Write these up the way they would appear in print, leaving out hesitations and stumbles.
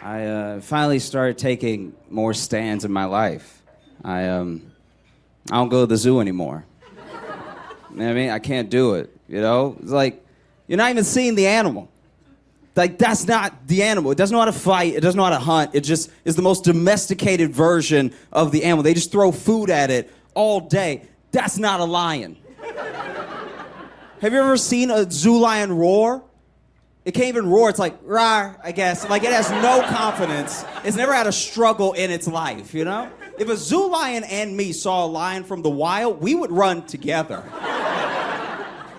I finally started taking more stands in my life. I don't go to the zoo anymore. You know what I mean? I can't do it, you know? It's like, you're not even seeing the animal. Like, that's not the animal. It doesn't know how to fight. It doesn't know how to hunt. It just is the most domesticated version of the animal. They just throw food at it all day. That's not a lion. Have you ever seen a zoo lion roar? It can't even roar. It's like, rawr, I guess. Like, it has no confidence. It's never had a struggle in its life, you know? If a zoo lion and me saw a lion from the wild, we would run together.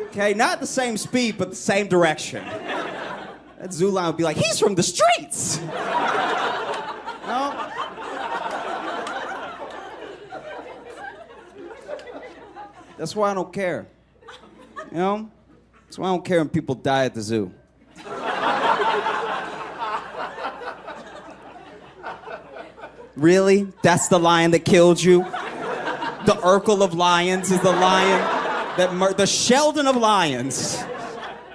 Okay? Not the same speed, but the same direction. That zoo lion would be like, he's from the streets! No? That's why I don't care. You know? That's why I don't care when people die at the zoo. Really? That's the lion that killed you? The Urkel of lions is the lion that the Sheldon of lions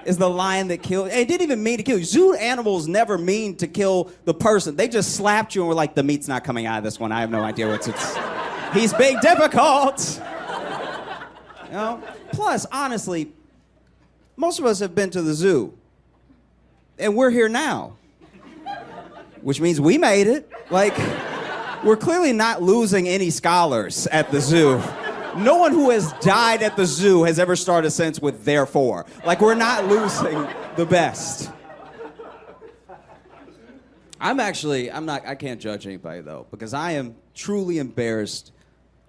is the lion that killed. It didn't even mean to kill you. Zoo animals never mean to kill the person. They just slapped you and were like, the meat's not coming out of this one. I have no idea what's it's. He's being difficult. You know? Plus, honestly, most of us have been to the zoo. And we're here now. Which means we made it. Like, we're clearly not losing any scholars at the zoo. No one who has died at the zoo has ever started a sentence with therefore. Like, we're not losing the best. I can't judge anybody though, because I am truly embarrassed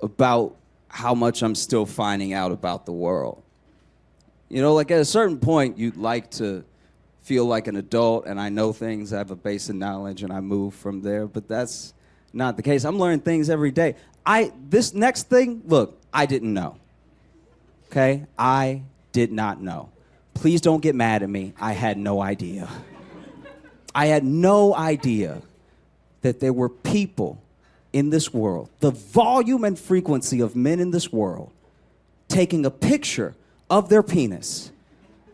about how much I'm still finding out about the world. You know, like at a certain point, you'd like to feel like an adult and I know things, I have a basic knowledge and I move from there, but that's not the case. I'm learning things every day. This next thing, look, I didn't know. Okay? I did not know. Please don't get mad at me. I had no idea. I had no idea that there were people in this world, the volume and frequency of men in this world, taking a picture of their penis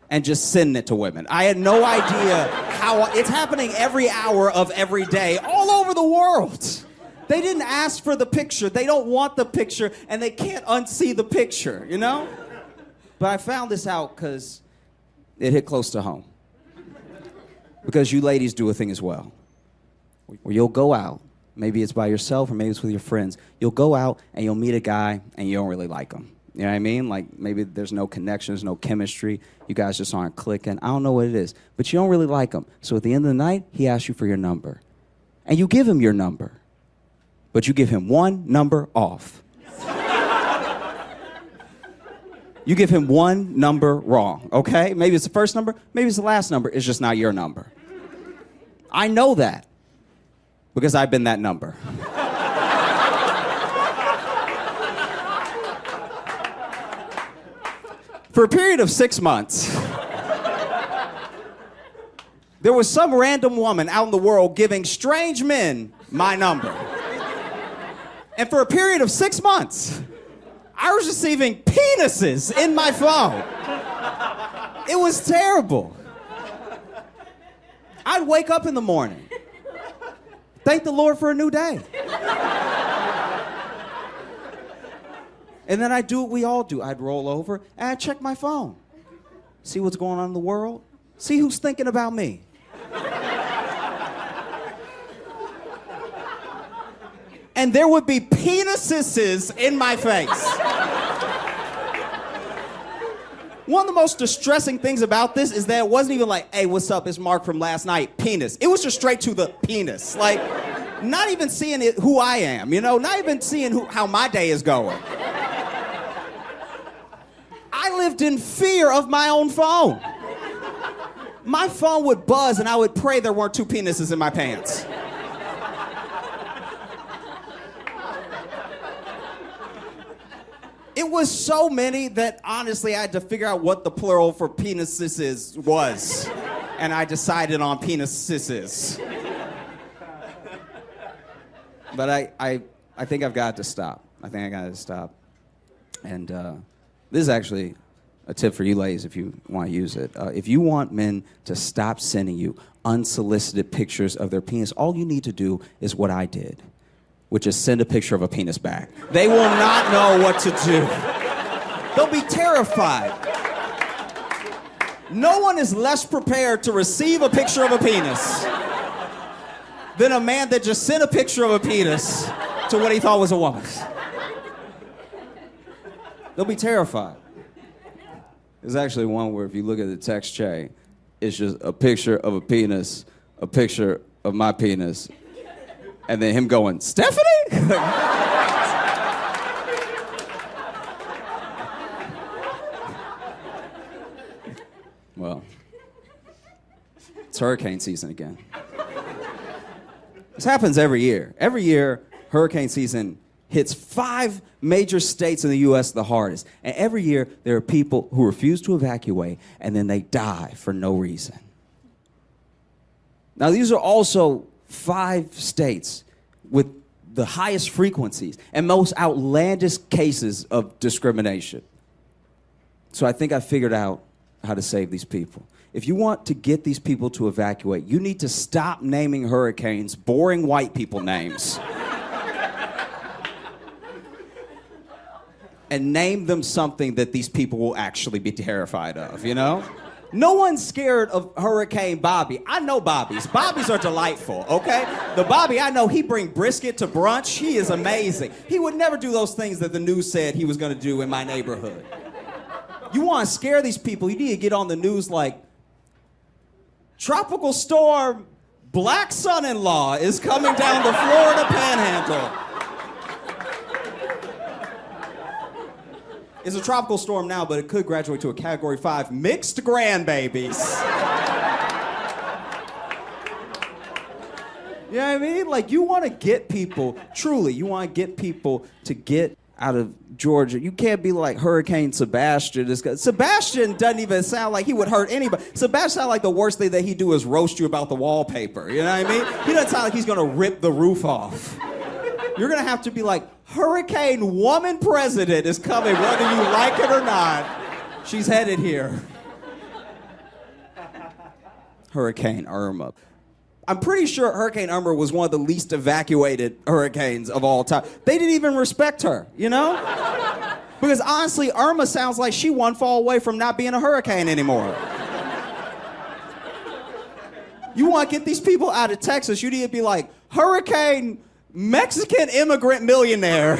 and just sending it to women. I had no idea how it's happening every hour of every day all over the world. They didn't ask for the picture. They don't want the picture, and they can't unsee the picture, you know? But I found this out because it hit close to home. Because you ladies do a thing as well. Where you'll go out, maybe it's by yourself or maybe it's with your friends. You'll go out and you'll meet a guy and you don't really like him. You know what I mean? Like, maybe there's no connection, there's no chemistry. You guys just aren't clicking. I don't know what it is. But you don't really like him. So at the end of the night, he asks you for your number. And you give him your number. But you give him one number off. You give him one number wrong, okay? Maybe it's the first number, maybe it's the last number. It's just not your number. I know that because I've been that number. For a period of 6 months, there was some random woman out in the world giving strange men my number. And for a period of 6 months, I was receiving penises in my phone. It was terrible. I'd wake up in the morning, thank the Lord for a new day. And then I'd do what we all do. I'd roll over and I'd check my phone. See what's going on in the world. See who's thinking about me. And there would be penises in my face. One of the most distressing things about this is that it wasn't even like, hey, what's up, it's Mark from last night, penis. It was just straight to the penis. Like, not even seeing it, who I am, you know? Not even seeing how my day is going. I lived in fear of my own phone. My phone would buzz and I would pray there weren't 2 penises in my pants. It was so many that honestly I had to figure out what the plural for penises was. And I decided on penises. But I think I've got to stop. I think I got to stop. And this is actually A tip for you ladies if you want to use it. If you want men to stop sending you unsolicited pictures of their penis, all you need to do is what I did, which is send a picture of a penis back. They will not know what to do. They'll be terrified. No one is less prepared to receive a picture of a penis than a man that just sent a picture of a penis to what he thought was a woman. They'll be terrified. There's actually one where if you look at the text chain, it's just a picture of a penis, a picture of my penis, and then him going, Stephanie? Well, it's hurricane season again. This happens every year. Every year, hurricane season hits 5 major states in the U.S. the hardest. And every year, there are people who refuse to evacuate, and then they die for no reason. Now, these are also 5 states with the highest frequencies and most outlandish cases of discrimination. So I think I figured out how to save these people. If you want to get these people to evacuate, you need to stop naming hurricanes boring white people names. And name them something that these people will actually be terrified of, you know? No one's scared of Hurricane Bobby. I know Bobbies. Bobbies are delightful, okay? The Bobby I know, he bring brisket to brunch. He is amazing. He would never do those things that the news said he was gonna do in my neighborhood. You wanna scare these people, you need to get on the news like, Tropical storm Black Son-in-Law is coming down the Florida Panhandle. It's a tropical storm now, but it could graduate to a Category 5 mixed grandbabies. You know what I mean? Like, you want to get people, truly, you want to get people to get out of Georgia. You can't be like Hurricane Sebastian. Sebastian doesn't even sound like he would hurt anybody. Sebastian sounds like the worst thing that he'd do is roast you about the wallpaper. You know what I mean? He doesn't sound like he's going to rip the roof off. You're going to have to be like, Hurricane Woman President is coming, whether you like it or not. She's headed here. Hurricane Irma. I'm pretty sure Hurricane Irma was one of the least evacuated hurricanes of all time. They didn't even respect her, you know? Because honestly, Irma sounds like she one fall away from not being a hurricane anymore. You want to get these people out of Texas, you need to be like, Hurricane Mexican immigrant millionaire.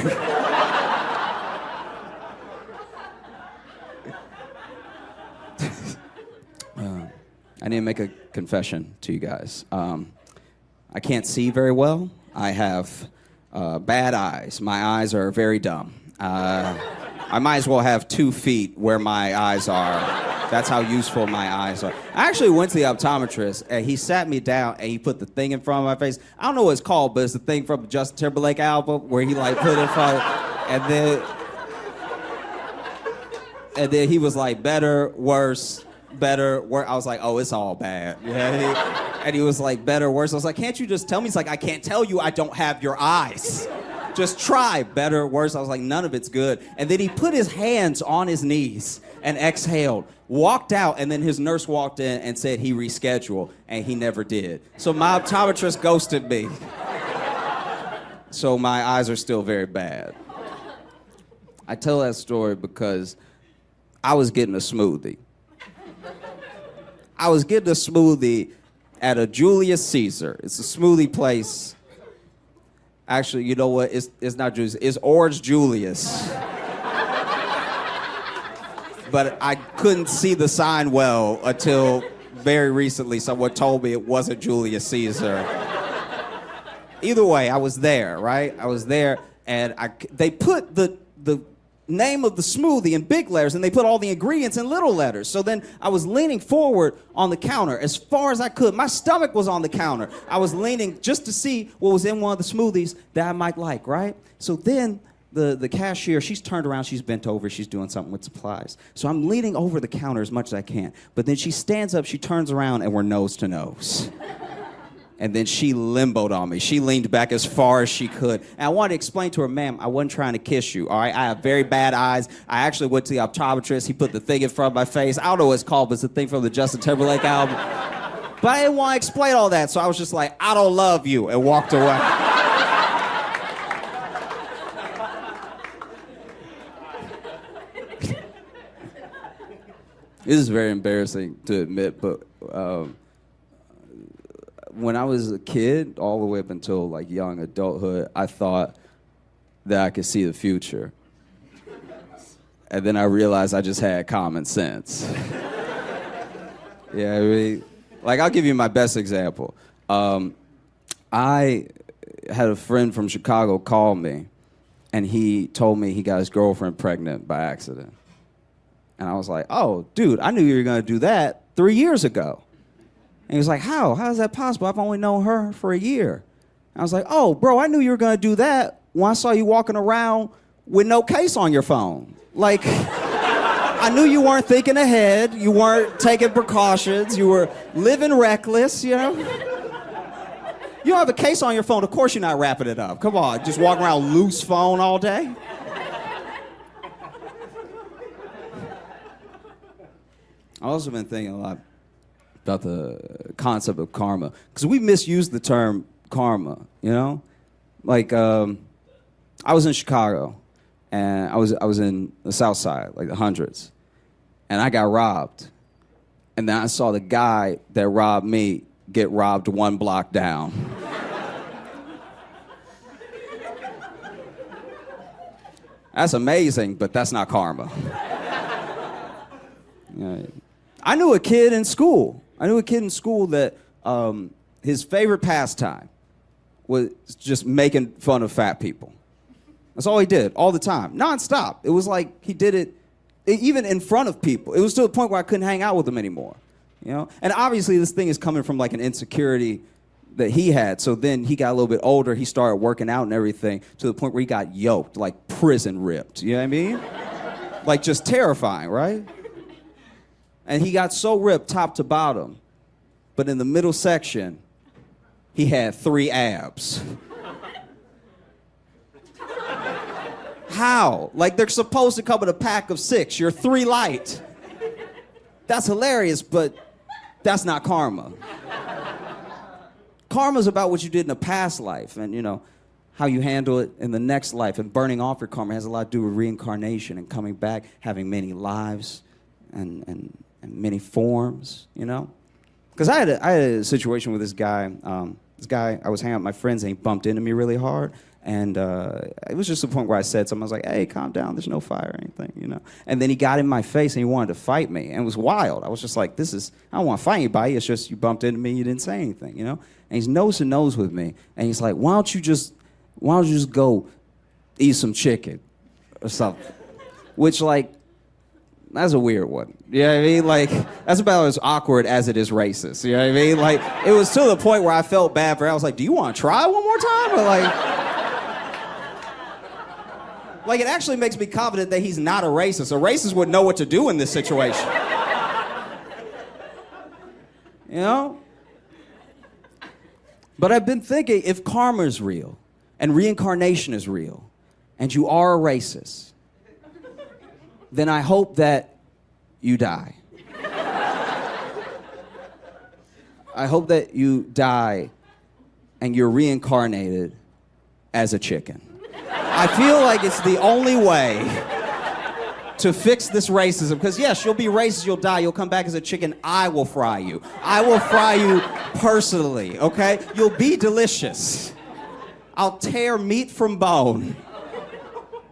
I need to make a confession to you guys. I can't see very well. I have bad eyes. My eyes are very dumb. I might as well have 2 feet where my eyes are. That's how useful my eyes are. I actually went to the optometrist, and he sat me down, and he put the thing in front of my face. I don't know what it's called, but it's the thing from the Justin Timberlake album where he, like, put it in front of, and then he was like, better, worse, better, worse. I was like, oh, it's all bad. Yeah, and he was like, better, worse. I was like, can't you just tell me? He's like, I can't tell you, I don't have your eyes. Just try, better, worse. I was like, none of it's good. And then he put his hands on his knees and exhaled, walked out, and then his nurse walked in and said he rescheduled, and he never did. So my optometrist ghosted me. So my eyes are still very bad. I tell that story because I was getting a smoothie. I was getting a smoothie at a Julius Caesar. It's a smoothie place. Actually, you know what? It's not Julius. It's Orange Julius. But I couldn't see the sign well until very recently. Someone told me it wasn't Julius Caesar. Either way, I was there, right? I was there, and they put the name of the smoothie in big letters, and they put all the ingredients in little letters. So then I was leaning forward on the counter as far as I could. My stomach was on the counter. I was leaning just to see what was in one of the smoothies that I might like, right? So then the cashier, she's turned around, she's bent over, she's doing something with supplies. So I'm leaning over the counter as much as I can. But then she stands up, she turns around, and we're nose to nose. And then she limboed on me. She leaned back as far as she could. And I wanted to explain to her, ma'am, I wasn't trying to kiss you, all right? I have very bad eyes. I actually went to the optometrist. He put the thing in front of my face. I don't know what it's called, but it's the thing from the Justin Timberlake album. But I didn't want to explain all that, so I was just like, I don't love you, and walked away. This is very embarrassing to admit, but when I was a kid, all the way up until like young adulthood, I thought that I could see the future. And then I realized I just had common sense. Yeah, I mean, like I'll give you my best example. I had a friend from Chicago call me, and he told me he got his girlfriend pregnant by accident. And I was like, oh, dude, I knew you were going to do that 3 years ago. And he was like, how? How is that possible? I've only known her for a year. And I was like, oh, bro, I knew you were going to do that when I saw you walking around with no case on your phone. Like, I knew you weren't thinking ahead. You weren't taking precautions. You were living reckless, you know? You don't have a case on your phone. Of course you're not wrapping it up. Come on, just walking around loose phone all day. I've also been thinking a lot about the concept of karma, because we misuse the term karma, you know? Like, I was in Chicago, and I was in the South Side, like the hundreds, and I got robbed. And then I saw the guy that robbed me get robbed one block down. That's amazing, but that's not karma. I knew a kid in school. That his favorite pastime was just making fun of fat people. That's all he did, all the time, nonstop. It was like he did it even in front of people. It was to the point where I couldn't hang out with him anymore, you know? And obviously this thing is coming from like an insecurity that he had. So then he got a little bit older, he started working out and everything to the point where he got yoked, like prison ripped, you know what I mean? Like just terrifying, right? And he got so ripped top to bottom, but in the middle section, he had 3 abs. How? Like they're supposed to come in a pack of 6. You're 3 light. That's hilarious, but that's not karma. Karma's about what you did in a past life and, you know, how you handle it in the next life. And burning off your karma has a lot to do with reincarnation and coming back, having many lives and many forms, you know? Because I had a situation with this guy. I was hanging out with my friends, and he bumped into me really hard. And it was just the point where I said something. I was like, hey, calm down. There's no fire or anything, you know? And then he got in my face, and he wanted to fight me. And it was wild. I was just like, I don't want to fight anybody. It's just you bumped into me, you didn't say anything, you know? And he's nose to nose with me. And he's like, why don't you just go eat some chicken or something? Which, like, that's a weird one. You know what I mean? Like, that's about as awkward as it is racist. You know what I mean? Like, it was to the point where I felt bad for it. I was like, do you want to try one more time? Or like, it actually makes me confident that he's not a racist. A racist would know what to do in this situation. You know? But I've been thinking, if karma is real, and reincarnation is real, and you are a racist, then I hope that you die. I hope that you die and you're reincarnated as a chicken. I feel like it's the only way to fix this racism, because yes, you'll be racist, you'll die, you'll come back as a chicken, I will fry you. I will fry you personally, okay? You'll be delicious. I'll tear meat from bone.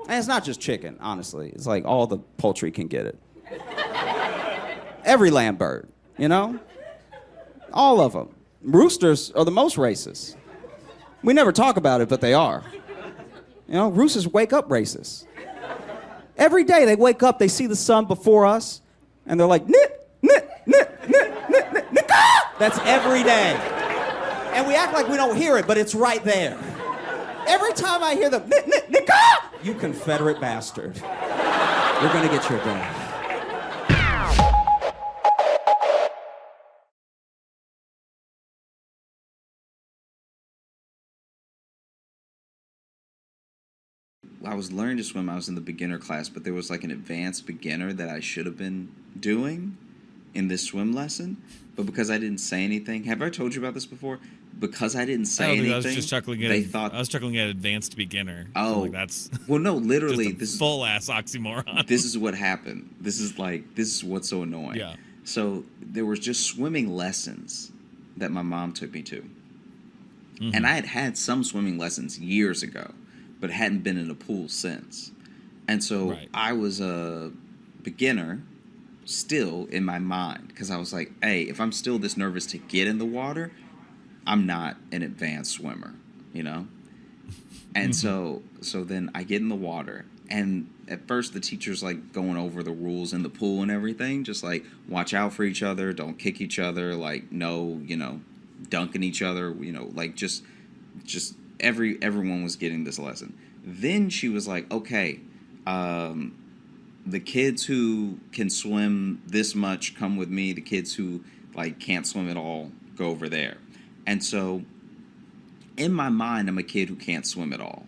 And it's not just chicken, honestly. It's like all the poultry can get it. Every land bird, you know? All of them. Roosters are the most racist. We never talk about it, but they are. You know, roosters wake up racist. Every day they wake up, they see the sun before us, and they're like, nit, nit, nit, nit, nit, nit, nit, ah! That's every day. And we act like we don't hear it, but it's right there. Every time I hear the nit, nit, nit, ah! You Confederate bastard. You're gonna get your day. I was learning to swim. I was in the beginner class, but there was like an advanced beginner that I should have been doing in this swim lesson. But because I didn't say anything, have I told you about this before? Because I didn't say anything, I was just chuckling at. I was chuckling at advanced beginner. Oh, so like that's well, no, literally, just a full ass oxymoron. This is what happened. This is what's so annoying. Yeah. So there was just swimming lessons that my mom took me to, and I had some swimming lessons years ago, but hadn't been in a pool since, and so I was a beginner still in my mind because I was like, hey, if I'm still this nervous to get in the water, I'm not an advanced swimmer, you know? And so then I get in the water, and at first the teacher's like going over the rules in the pool and everything, just like watch out for each other, don't kick each other, like no, dunking each other, like just everyone was getting this lesson. Then she was like, okay, the kids who can swim this much come with me. The kids who like can't swim at all go over there. And so in my mind, I'm a kid who can't swim at all,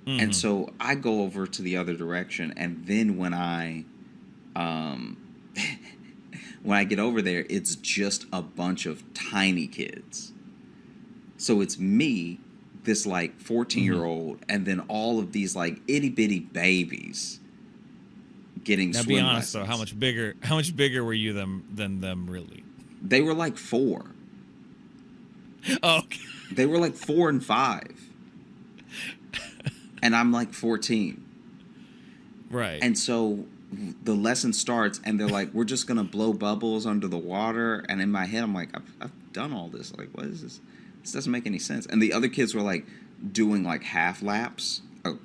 And so I go over to the other direction. And then when I get over there, it's just a bunch of tiny kids. So it's me, this like 14-year-old, and then all of these like itty bitty babies getting swim lessons. Now be honest though, how much bigger were you than them really? They were like 4. Oh, okay. They were like 4 and 5. And I'm like 14. Right. And so the lesson starts and they're like, we're just going to blow bubbles under the water. And in my head, I'm like, I've done all this. Like, what is this? This doesn't make any sense. And the other kids were like doing like half laps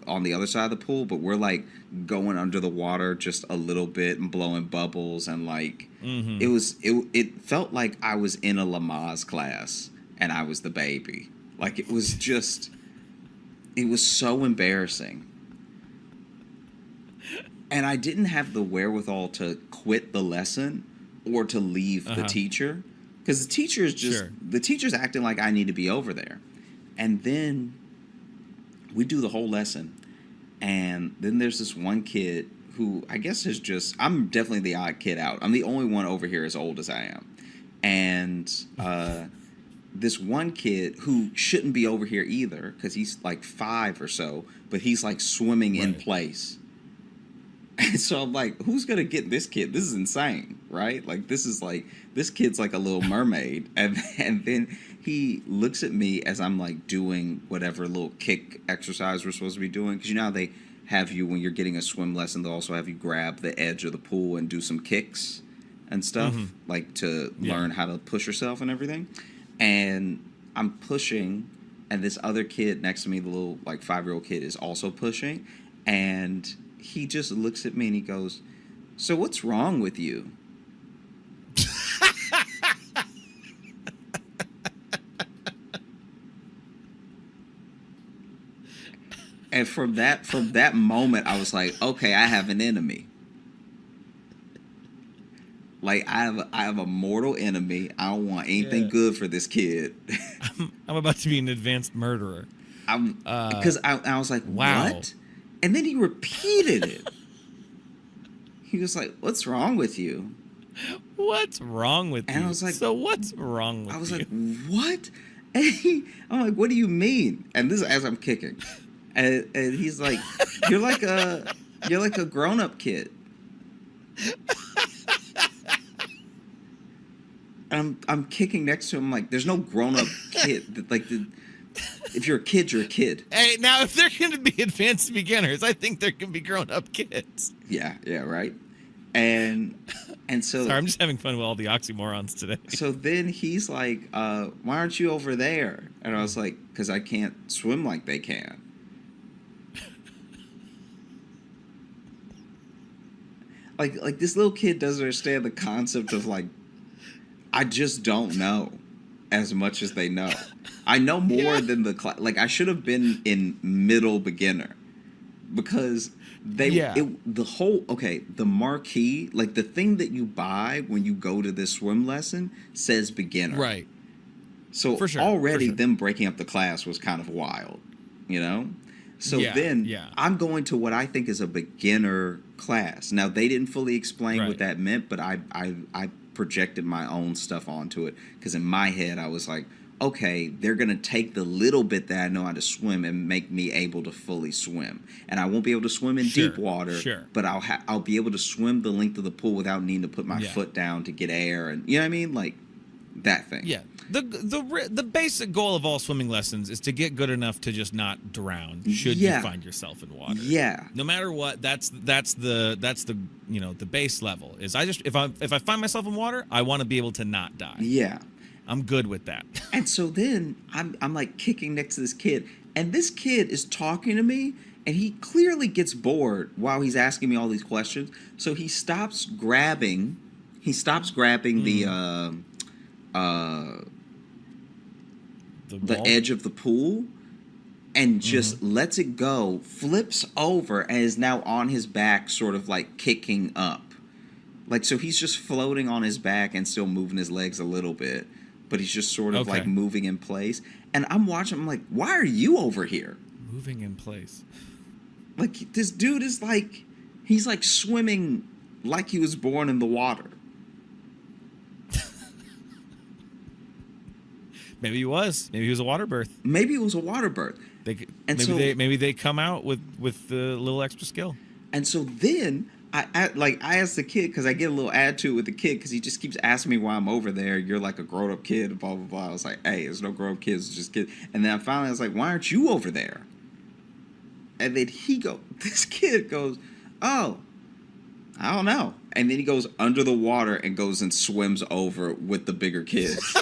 on the other side of the pool, but we're like going under the water just a little bit and blowing bubbles. And like, it felt like I was in a Lamaze class. And I was the baby. Like, it was so embarrassing. And I didn't have the wherewithal to quit the lesson or to leave the teacher. Because the teacher is the teacher's acting like I need to be over there. And then we do the whole lesson. And then there's this one kid who I guess is I'm definitely the odd kid out. I'm the only one over here as old as I am. And, this one kid who shouldn't be over here either because he's like 5 or so, but he's like swimming in place. And so I'm like, who's going to get this kid? This is insane, right? Like, this kid's like a little mermaid. And then he looks at me as I'm like doing whatever little kick exercise we're supposed to be doing. Because how they have you, when you're getting a swim lesson, they'll also have you grab the edge of the pool and do some kicks and stuff, like to learn how to push yourself and everything. And I'm pushing, and this other kid next to me, the little like 5-year-old kid, is also pushing, and he just looks at me and he goes, "So what's wrong with you?" And from that moment, I was like, okay, I have an enemy. Like, I have a mortal enemy. I don't want anything good for this kid. I'm about to be an advanced murderer. Because I was like, wow. What? And then he repeated it. He was like, "What's wrong with you?" What's wrong with you? And I was like, so what's wrong with you? I was like, what? And I'm like, what do you mean? And this is as I'm kicking. And he's like, you're like a grown-up kid. And I'm kicking next to him like, there's no grown-up kid. Like, if you're a kid, you're a kid. Hey, now if they're going to be advanced beginners, I think there can be grown-up kids. Yeah, right. And so... Sorry, I'm just having fun with all the oxymorons today. So then he's like, why aren't you over there? And I was like, because I can't swim like they can. Like this little kid doesn't understand the concept of like, I just don't know as much as they know. I know more than the class. Like, I should have been in middle beginner because the marquee, like the thing that you buy when you go to this swim lesson says beginner. Right. So already them breaking up the class was kind of wild, So Yeah, then yeah. I'm going to what I think is a beginner class. Now they didn't fully explain what Right. that meant, but I projected my own stuff onto it because in my head I was like, okay, they're gonna take the little bit that I know how to swim and make me able to fully swim. And I won't be able to swim in deep water, Sure. but I'll be able to swim the length of the pool without needing to put my Yeah. foot down to get air, and you know what I mean, like that thing. Yeah. The basic goal of all swimming lessons is to get good enough to just not drown should Yeah. you find yourself in water. Yeah. No matter what, that's the the base level. Is if I find myself in water, I want to be able to not die. Yeah. I'm good with that. And so then I'm like kicking next to this kid, and this kid is talking to me, and he clearly gets bored while he's asking me all these questions. So he stops grabbing the edge of the pool and just lets it go, flips over, and is now on his back, sort of like kicking up. Like, so he's just floating on his back and still moving his legs a little bit, but he's just sort of like moving in place. And I'm watching, I'm like, why are you over here? Moving in place. Like, this dude is like, he's like swimming like he was born in the water. Maybe he was. Maybe he was a water birth. Maybe it was a water birth. Maybe they come out with a little extra skill. And so then I asked the kid, because I get a little attitude with the kid because he just keeps asking me why I'm over there. You're like a grown up kid, blah blah blah. I was like, hey, there's no grown up kids, it's just kids. And then finally I was like, why aren't you over there? And then this kid goes, oh, I don't know. And then he goes under the water and goes and swims over with the bigger kids.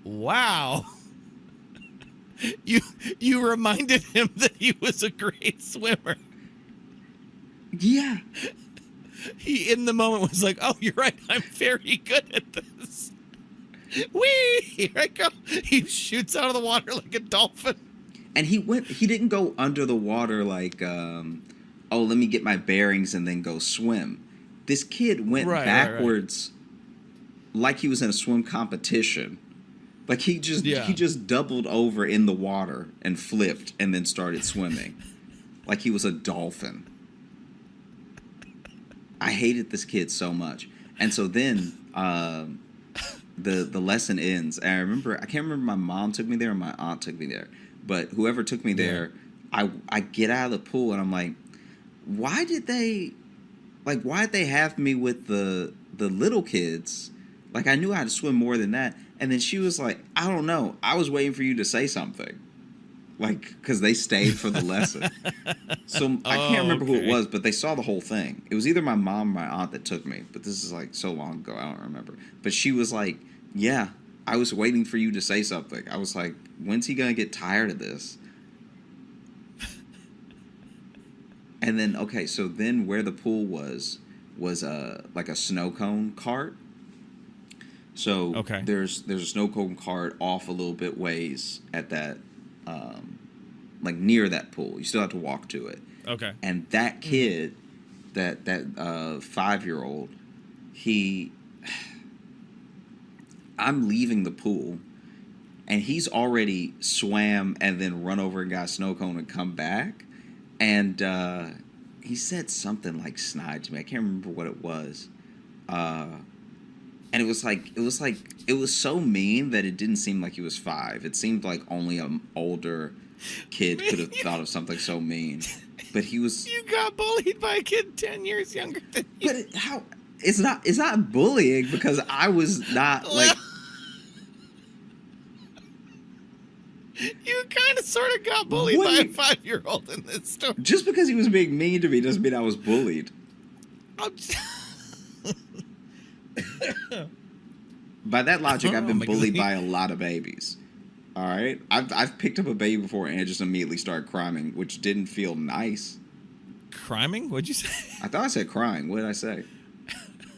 Wow. You reminded him that he was a great swimmer. Yeah. He in the moment was like, "Oh, you're right. I'm very good at this." Whee! Here I go. He shoots out of the water like a dolphin. And he didn't go under the water like, oh, let me get my bearings and then go swim. This kid went backwards like he was in a swim competition. Like he just doubled over in the water and flipped and then started swimming. Like he was a dolphin. I hated this kid so much. And so then the lesson ends. And I can't remember my mom took me there or my aunt took me there. But whoever took me there, I get out of the pool and I'm like, why did they have me with the little kids? Like I knew how to swim more than that. And then she was like, I don't know. I was waiting for you to say something. Like, because they stayed for the lesson. So I can't remember who it was, but they saw the whole thing. It was either my mom or my aunt that took me. But this is like so long ago, I don't remember. But she was like, yeah, I was waiting for you to say something. I was like, when's he going to get tired of this? And then, okay, so then where the pool was like a snow cone cart. So there's a snow cone cart off a little bit ways at that, like near that pool. You still have to walk to it. Okay. And that kid, that 5-year-old, I'm leaving the pool, and he's already swam and then run over and got a snow cone and come back. And he said something like snide to me. I can't remember what it was. And it was so mean that it didn't seem like he was 5. It seemed like only an older kid could have thought of something so mean. But he was. You got bullied by a kid 10 years younger than you. But how? It's not bullying because I was not like. You kind of sort of got bullied by a 5-year-old in this story. Just because he was being mean to me doesn't mean I was bullied. By that logic, I've been bullied by a lot of babies. All right, I've picked up a baby before and it just immediately started crying, which didn't feel nice. Criming? What'd you say? I thought I said crying. What did I say?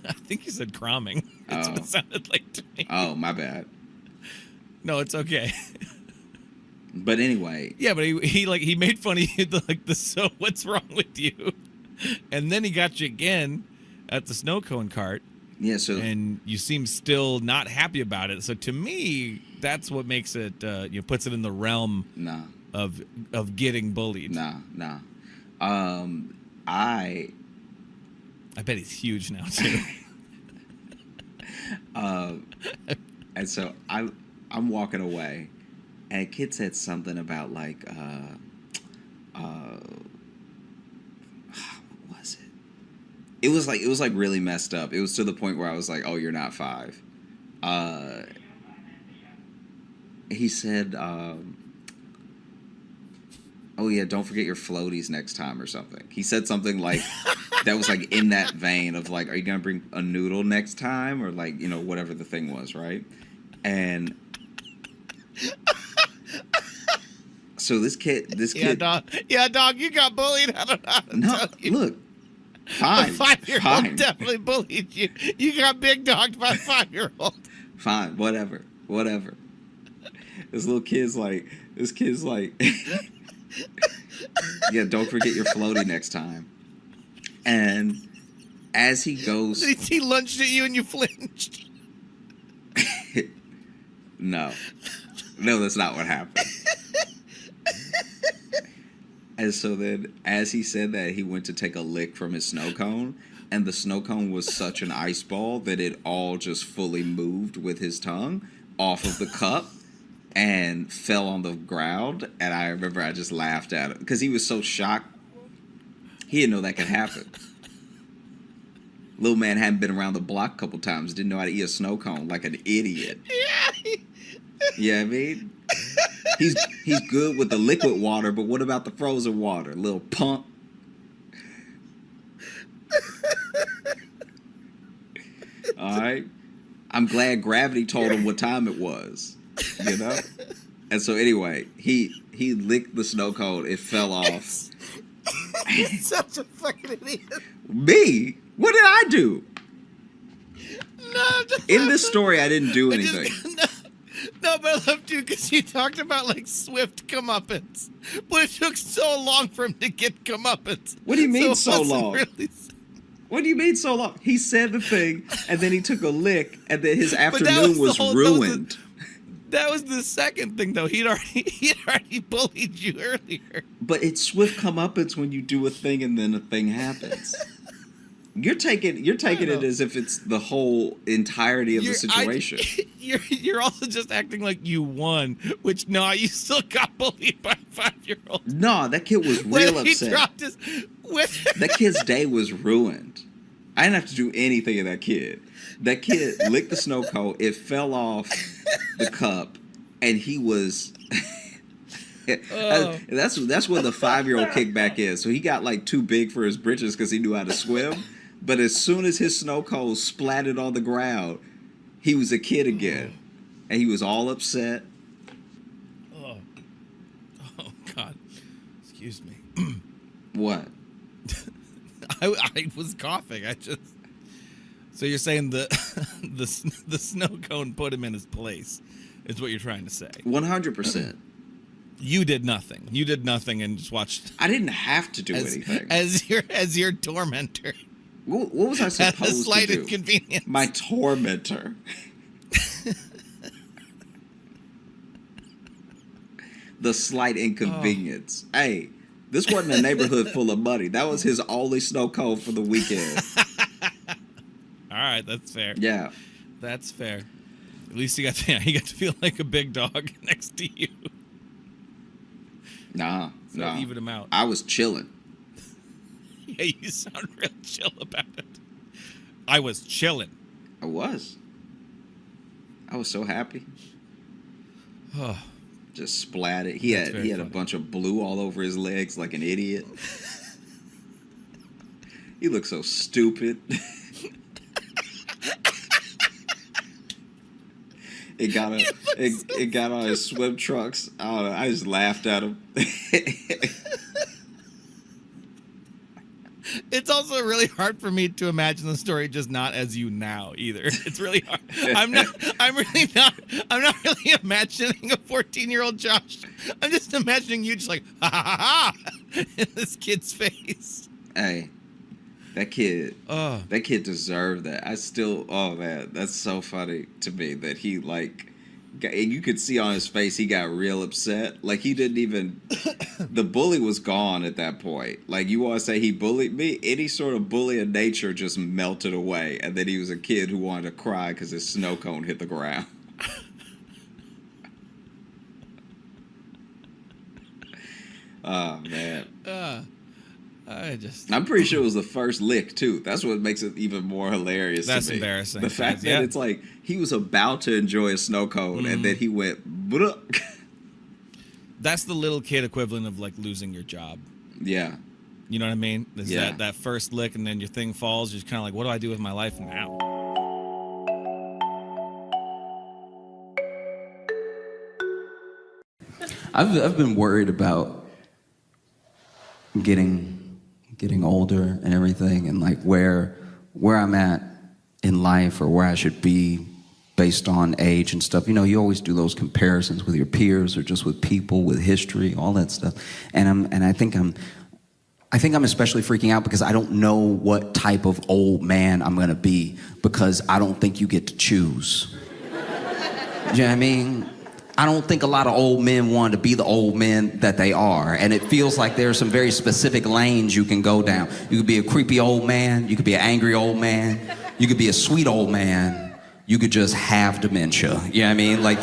I think you said cramming. That's what it sounded like to me. Oh, my bad. No, it's okay. But anyway. Yeah, but he made fun of you, so what's wrong with you? And then he got you again at the snow cone cart. Yeah. So and you seem still not happy about it. So to me, that's what makes it, puts it in the realm nah, of getting bullied. nah. I I bet he's huge now too. and so I'm walking away, and a kid said something about like what was it? It was like really messed up. It was to the point where I was like, "Oh, you're not 5." He said, "Oh yeah, don't forget your floaties next time" or something. He said something like that was like in that vein of like, "Are you gonna bring a noodle next time?" or like whatever the thing was, right? And so this kid, Yeah, dog, you got bullied. I don't know how to no, tell you. look, A fine, 5-year-old fine, definitely bullied you. You got big dogged by a 5-year-old. fine, whatever. This kid's like, yeah, don't forget your floaty next time. And as he goes, He lunged at you and you flinched. no, that's not what happened. And so then, as he said that, he went to take a lick from his snow cone, and the snow cone was such an ice ball that it all just fully moved with his tongue off of the cup and fell on the ground. And I remember I just laughed at him because he was so shocked. He didn't know that could happen. Little man hadn't been around the block a couple times, didn't know how to eat a snow cone like an idiot. Yeah. Yeah, I mean, he's good with the liquid water, but what about the frozen water? Little pump. All right. I'm glad gravity told him what time it was. And so anyway, he licked the snow cone. It fell off. He's such a fucking idiot. Me? What did I do? No, In this story, I didn't do anything. No, but I love you because you talked about like swift comeuppance, but it took so long for him to get comeuppance. What do you mean it so wasn't long? Really... What do you mean so long? He said the thing, and then he took a lick, and then his that afternoon was ruined. That was the second thing, though. He'd already bullied you earlier. But it's swift comeuppance when you do a thing and then a thing happens. You're taking it as if it's the whole entirety of the situation. You're also just acting like you won, which no, you still got bullied by a 5-year-old. No, that kid was real upset. He dropped his. That kid's day was ruined. I didn't have to do anything to that kid. That kid licked the snow cone. It fell off the cup, and he was. That's where the 5-year-old kickback is. So he got like too big for his britches because he knew how to swim. But as soon as his snow cone splattered on the ground, he was a kid again, and he was all upset. Oh God! Excuse me. What? I was coughing. So you're saying the snow cone put him in his place, is what you're trying to say? 100%. You did nothing. You did nothing and just watched. I didn't have to do anything. As your tormentor. What was I supposed At a slight to do? inconvenience. My tormentor. The slight inconvenience. Oh. Hey, this wasn't a neighborhood full of money. That was his only snow cone for the weekend. All right, that's fair. Yeah, that's fair. At least he got to feel like a big dog next to you. Nah. Even him out. I was chilling. Yeah, you sound real chill about it. I was chilling. I was so happy. Oh. Just splatted. He had a bunch of blue all over his legs like an idiot. He looked so stupid. It got on his swim trunks. I don't know. I just laughed at him. It's also really hard for me to imagine the story just not as you now either. It's really hard. I'm not really imagining a 14-year-old Josh. I'm just imagining you just like ha ha ha in this kid's face. Hey, That kid deserved that. Oh man, that's so funny to me that he like, and you could see on his face he got real upset. Like he didn't even, the bully was gone at that point. Like you want to say he bullied me? Any sort of bully in nature just melted away, and then he was a kid who wanted to cry because his snow cone hit the ground. Oh man. I'm pretty sure it was the first lick too. That's what makes it even more hilarious. That's to me. embarrassing. The fact that it's like he was about to enjoy a snow cone and then he went. Bruh. That's the little kid equivalent of like losing your job. Yeah. You know what I mean? There's Yeah. that first lick and then your thing falls. You're just kind of like, what do I do with my life now? I've been worried about getting older and everything, and like where I'm at in life or where I should be based on age and stuff. You know, you always do those comparisons with your peers or just with people, with history, all that stuff. And I think I'm especially freaking out because I don't know what type of old man I'm gonna be, because I don't think you get to choose. You know what I mean? I don't think a lot of old men want to be the old men that they are. And it feels like there are some very specific lanes you can go down. You could be a creepy old man. You could be an angry old man. You could be a sweet old man. You could just have dementia. You know what I mean? Like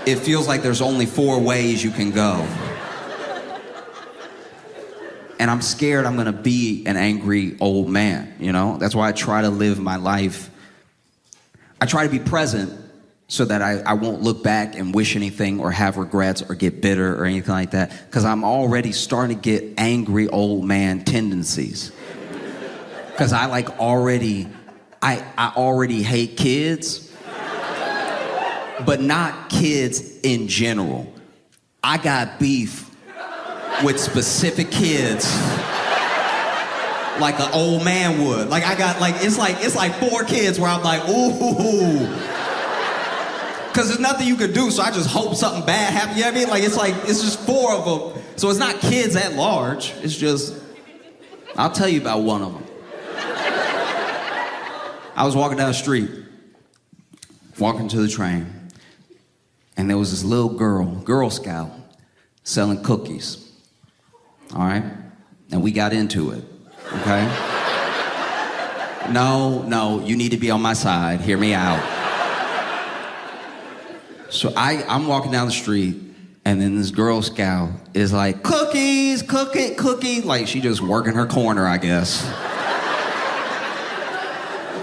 it feels like there's only 4 ways you can go. And I'm scared I'm going to be an angry old man, you know? That's why I try to live my life. I try to be present so that I won't look back and wish anything or have regrets or get bitter or anything like that, because I'm already starting to get angry old man tendencies. Because I already hate kids, but not kids in general. I got beef with specific kids like an old man would. Like I got it's like 4 kids where I'm like, ooh. Because there's nothing you could do, so I just hope something bad happens. You know what I mean? It's just 4 of them. So it's not kids at large. It's just, I'll tell you about one of them. I was walking down the street, walking to the train, and there was this little Girl Scout, selling cookies. All right? And we got into it, okay? No, you need to be on my side. Hear me out. So I'm walking down the street, and then this Girl Scout is like, cookies, cookie. Like, she just working her corner, I guess.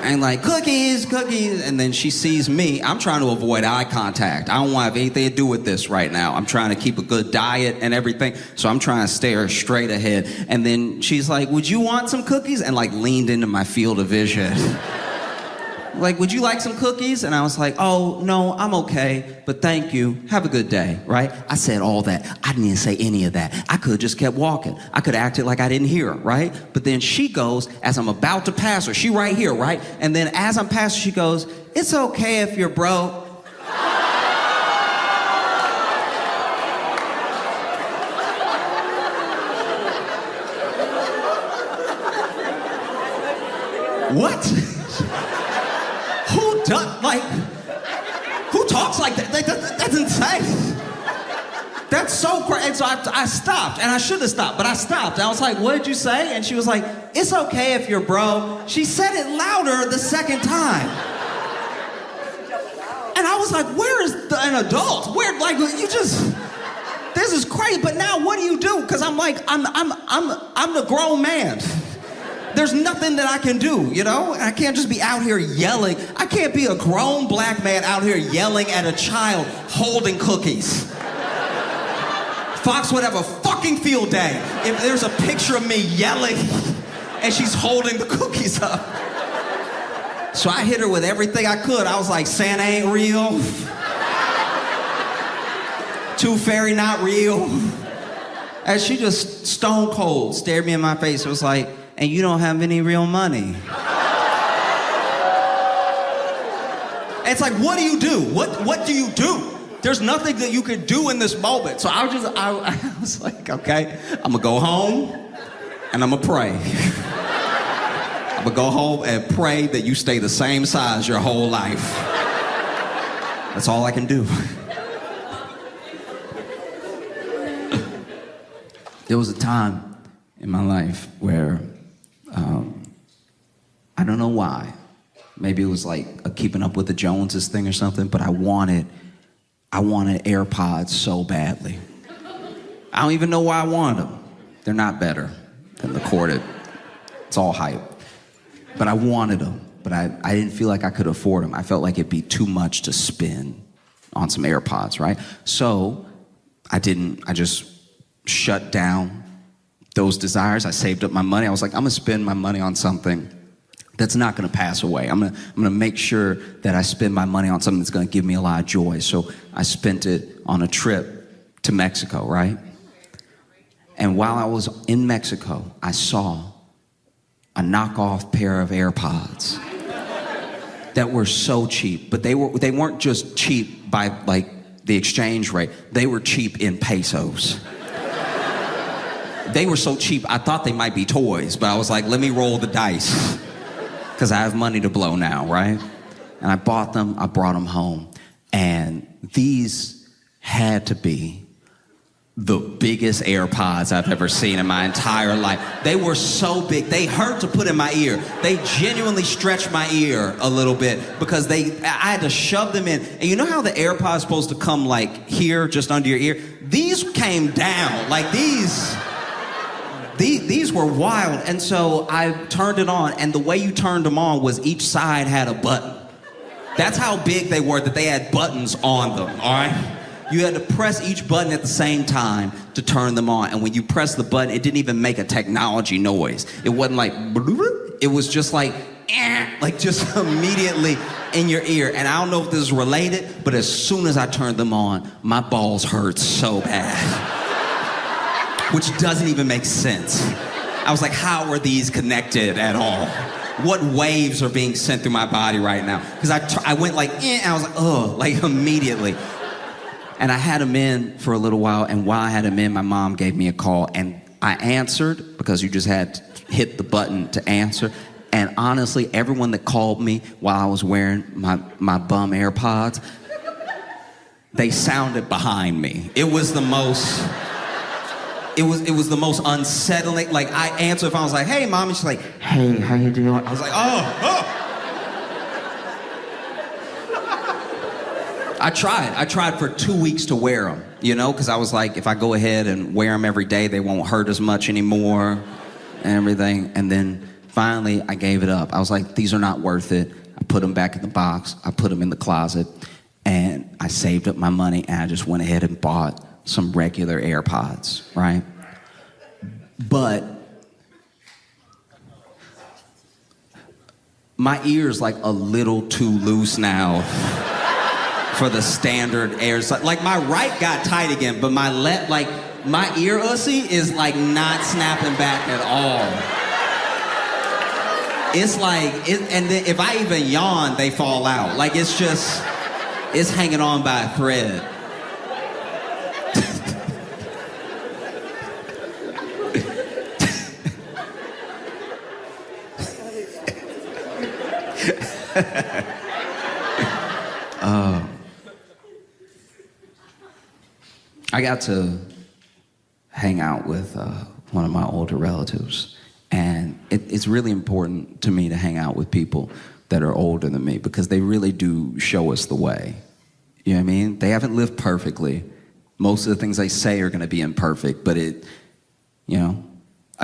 And like, cookies. And then she sees me. I'm trying to avoid eye contact. I don't want to have anything to do with this right now. I'm trying to keep a good diet and everything. So I'm trying to stare straight ahead. And then she's like, would you want some cookies? And like leaned into my field of vision. Like, would you like some cookies? And I was like, oh, no, I'm okay, but thank you. Have a good day, right? I said all that. I didn't even say any of that. I could have just kept walking. I could have acted like I didn't hear her, right? But then she goes, as I'm about to pass her, she right here, right? And then as I'm passing, she goes, it's okay if you're broke. What? Who talks like that? That's insane. That's so crazy. And so I stopped, and I should have stopped, but I stopped. I was like, what did you say? And she was like, it's okay if you're bro. She said it louder the second time. And I was like, where is an adult? Where, like, you just, this is crazy. But now what do you do? Because I'm like, I'm the grown man. There's nothing that I can do, you know? I can't just be out here yelling. I can't be a grown black man out here yelling at a child holding cookies. Fox would have a fucking field day if there's a picture of me yelling and she's holding the cookies up. So I hit her with everything I could. I was like, Santa ain't real. Tooth Fairy not real. And she just stone cold stared me in my face. It was like, and you don't have any real money. It's like, what do you do? What do you do? There's nothing that you can do in this moment. So I was like, okay, I'm gonna go home. and I'm gonna pray. I'm gonna go home and pray that you stay the same size your whole life. That's all I can do. There was a time in my life where, I don't know why, maybe it was like a Keeping Up with the Joneses thing or something, but I wanted AirPods so badly. I don't even know why I wanted them. They're not better than the corded. It's all hype. But I wanted them, but I didn't feel like I could afford them. I felt like it'd be too much to spend on some AirPods, right? So I just shut down those desires. I saved up my money. I was like, I'm gonna spend my money on something that's not gonna pass away. I'm gonna make sure that I spend my money on something that's gonna give me a lot of joy. So I spent it on a trip to Mexico, right? And while I was in Mexico, I saw a knockoff pair of AirPods that were so cheap, but they weren't just cheap by like the exchange rate. They were cheap in pesos. They were so cheap, I thought they might be toys, but I was like, let me roll the dice, because I have money to blow now, right? And I bought them, I brought them home, and these had to be the biggest AirPods I've ever seen in my entire life. They were so big, they hurt to put in my ear. They genuinely stretched my ear a little bit because I had to shove them in. And you know how the AirPod's supposed to come like here, just under your ear? These came down, like these were wild. And so I turned it on, and the way you turned them on was each side had a button. That's how big they were, that they had buttons on them, all right? You had to press each button at the same time to turn them on. And when you press the button, it didn't even make a technology noise. It wasn't like, it was just like just immediately in your ear. And I don't know if this is related, but as soon as I turned them on, my balls hurt so bad. Which doesn't even make sense. I was like, how are these connected at all? What waves are being sent through my body right now? Because I went like, and I was like, oh, like immediately. And I had him in for a little while, and while I had him in, my mom gave me a call, and I answered because you just had to hit the button to answer. And honestly, everyone that called me while I was wearing my bum AirPods, they sounded behind me. It was the most unsettling. Like, I answered if I was like, hey, Mom, and she's like, hey, how you doing? I was like, oh. I tried for 2 weeks to wear them, you know, because I was like, if I go ahead and wear them every day, they won't hurt as much anymore and everything. And then finally, I gave it up. I was like, these are not worth it. I put them back in the box. I put them in the closet, and I saved up my money, and I just went ahead and bought some regular AirPods, right? But my ear's like a little too loose now for the standard airs. Like my right got tight again, but my left, like my ear ussy is like not snapping back at all. It's like, and then if I even yawn, they fall out. Like it's hanging on by a thread. I got to hang out with one of my older relatives, and it's really important to me to hang out with people that are older than me because they really do show us the way. You know what I mean? They haven't lived perfectly. Most of the things they say are going to be imperfect, but I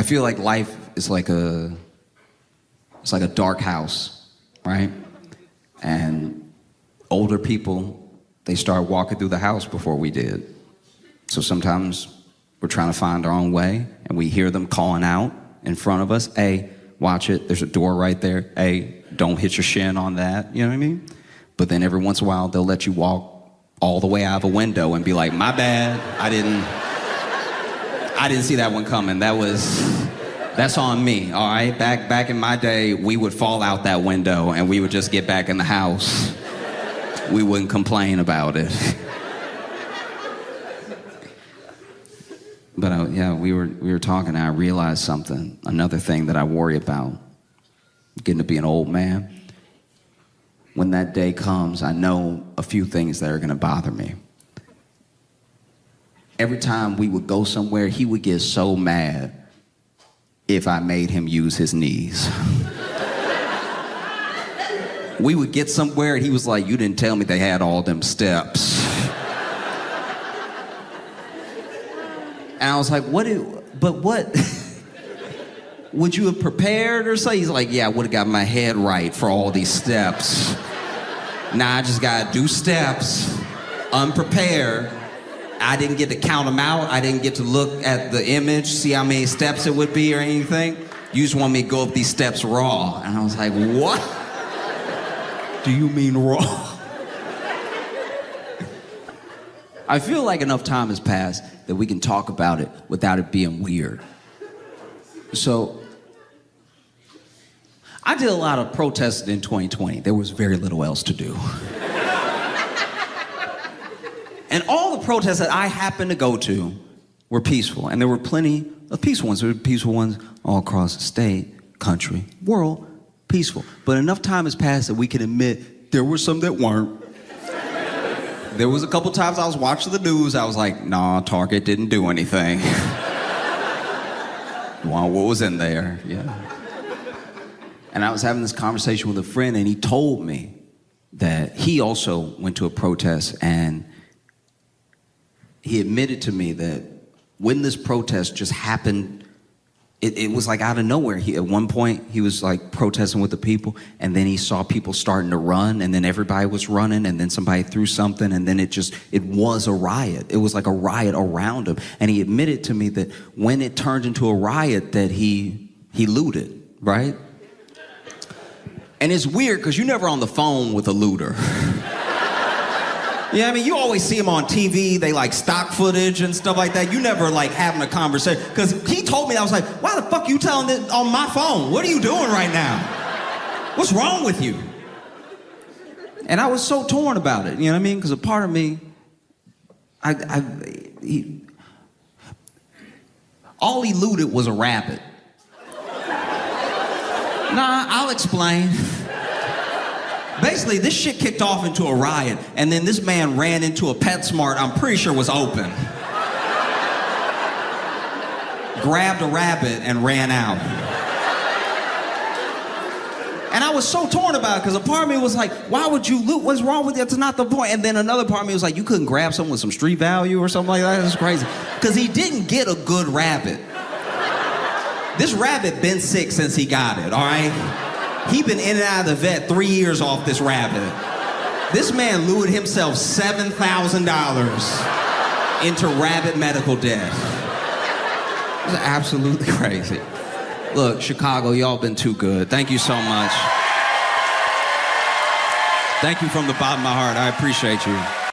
feel like life is like a dark house, right? And older people, they start walking through the house before we did. So sometimes we're trying to find our own way, and we hear them calling out in front of us, hey, watch it, there's a door right there. Hey, don't hit your shin on that, you know what I mean? But then every once in a while, they'll let you walk all the way out of a window and be like, my bad, I didn't see that one coming. That's on me, all right? Back in my day, we would fall out that window and we would just get back in the house. We wouldn't complain about it. But yeah, we were talking, and I realized something. Another thing that I worry about, getting to be an old man. When that day comes, I know a few things that are gonna bother me. Every time we would go somewhere, he would get so mad if I made him use his knees. We would get somewhere, and he was like, "You didn't tell me they had all them steps." And I was like, what? Would you have prepared or something? He's like, "Yeah, I would have got my head right for all these steps. Now I just gotta do steps, unprepared. I didn't get to count them out. I didn't get to look at the image, see how many steps it would be or anything. You just want me to go up these steps raw." And I was like, "What do you mean raw?" I feel like enough time has passed that we can talk about it without it being weird. So, I did a lot of protesting in 2020. There was very little else to do. And all the protests that I happened to go to were peaceful. And there were plenty of peaceful ones. There were peaceful ones all across the state, country, world, peaceful. But enough time has passed that we can admit there were some that weren't. There was a couple times I was watching the news, I was like, "Nah, Target didn't do anything." Wow, what was in there? Yeah. And I was having this conversation with a friend, and he told me that he also went to a protest, and he admitted to me that when this protest just happened, it was like out of nowhere. At one point, he was like protesting with the people, and then he saw people starting to run, and then everybody was running, and then somebody threw something, and then it was a riot. It was like a riot around him. And he admitted to me that when it turned into a riot, that he looted, right? And it's weird, because you're never on the phone with a looter. Yeah, I mean, you always see them on TV, they like stock footage and stuff like that. You never like having a conversation. Because he told me, I was like, "Why the fuck are you telling this on my phone? What are you doing right now? What's wrong with you?" And I was so torn about it, you know what I mean? Because a part of me, all he looted was a rabbit. Nah, I'll explain. Basically, this shit kicked off into a riot, and then this man ran into a PetSmart I'm pretty sure was open. Grabbed a rabbit and ran out. And I was so torn about it, because a part of me was like, "Why would you loot? What's wrong with you? That's not the point." And then another part of me was like, "You couldn't grab someone with some street value or something like that?" That's crazy. Because he didn't get a good rabbit. This rabbit been sick since he got it, all right? He been in and out of the vet 3 years off this rabbit. This man lured himself $7,000 into rabbit medical debt. It's absolutely crazy. Look, Chicago, y'all been too good. Thank you so much. Thank you from the bottom of my heart. I appreciate you.